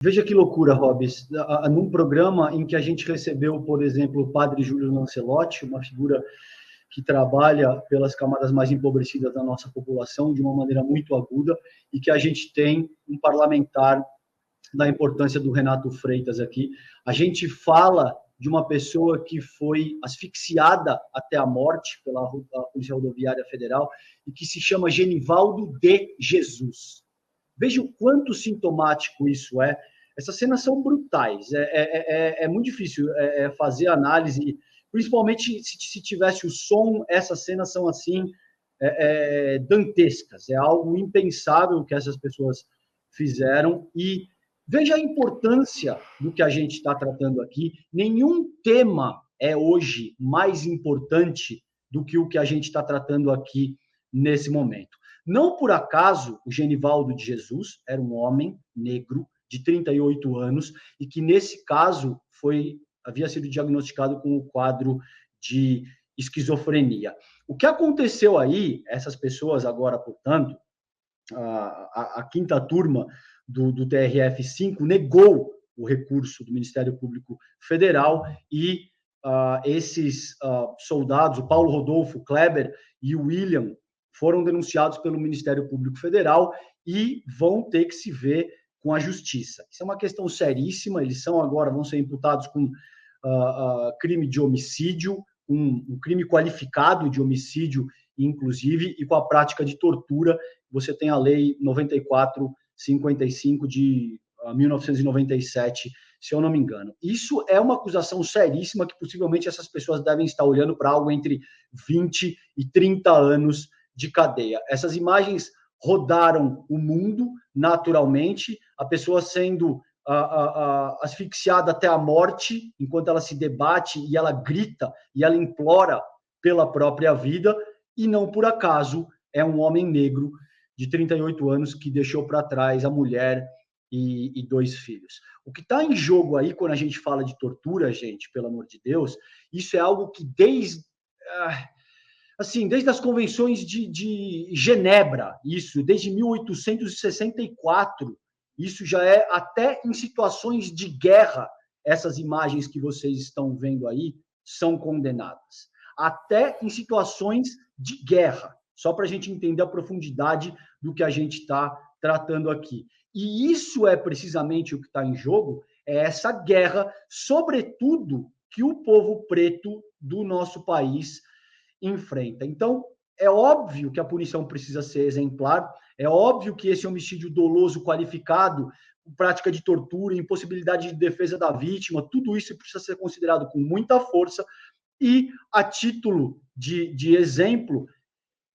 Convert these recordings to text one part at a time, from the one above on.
Veja que loucura, Robes. Num programa em que a gente recebeu, por exemplo, o padre Júlio Lancelotti, uma figura que trabalha pelas camadas mais empobrecidas da nossa população de uma maneira muito aguda, e que a gente tem um parlamentar da importância do Renato Freitas aqui. A gente fala de uma pessoa que foi asfixiada até a morte pela Polícia Rodoviária Federal e que se chama Genivaldo de Jesus. Veja o quanto sintomático isso é. Essas cenas são brutais. É muito difícil fazer análise, principalmente se tivesse o som. Essas cenas são assim dantescas. É algo impensável que essas pessoas fizeram. E veja a importância do que a gente está tratando aqui. Nenhum tema é hoje mais importante do que o que a gente está tratando aqui nesse momento. Não por acaso, o Genivaldo de Jesus era um homem negro de 38 anos e que, nesse caso, havia sido diagnosticado com o quadro de esquizofrenia. O que aconteceu aí, essas pessoas agora, portanto, a quinta turma do TRF-5 negou o recurso do Ministério Público Federal e esses soldados, o Paulo Rodolfo, Kleber e o William, foram denunciados pelo Ministério Público Federal e vão ter que se ver com a justiça. Isso é uma questão seríssima. Eles vão ser imputados com crime de homicídio, um crime qualificado de homicídio, inclusive, e com a prática de tortura. Você tem a Lei 9455 de 1997, se eu não me engano. Isso é uma acusação seríssima que possivelmente essas pessoas devem estar olhando para algo entre 20 e 30 anos de cadeia. Essas imagens rodaram o mundo naturalmente, a pessoa sendo asfixiada até a morte, enquanto ela se debate e ela grita e ela implora pela própria vida, e não por acaso é um homem negro de 38 anos que deixou para trás a mulher e 2 filhos. O que está em jogo aí, quando a gente fala de tortura, gente, pelo amor de Deus, isso é algo que desde as convenções de Genebra, desde 1864, isso já é até em situações de guerra. Essas imagens que vocês estão vendo aí são condenadas. Até em situações de guerra, só para a gente entender a profundidade do que a gente está tratando aqui. E isso é precisamente o que está em jogo, é essa guerra, sobretudo, que o povo preto do nosso país enfrenta. Então, é óbvio que a punição precisa ser exemplar, é óbvio que esse homicídio doloso qualificado, prática de tortura, impossibilidade de defesa da vítima, tudo isso precisa ser considerado com muita força. E, a título de exemplo,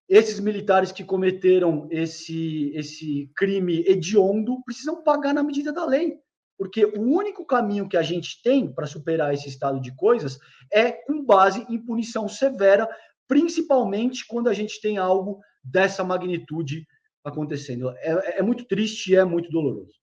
esses militares que cometeram esse crime hediondo precisam pagar na medida da lei, porque o único caminho que a gente tem para superar esse estado de coisas é com base em punição severa, principalmente quando a gente tem algo dessa magnitude acontecendo. É muito triste e é muito doloroso.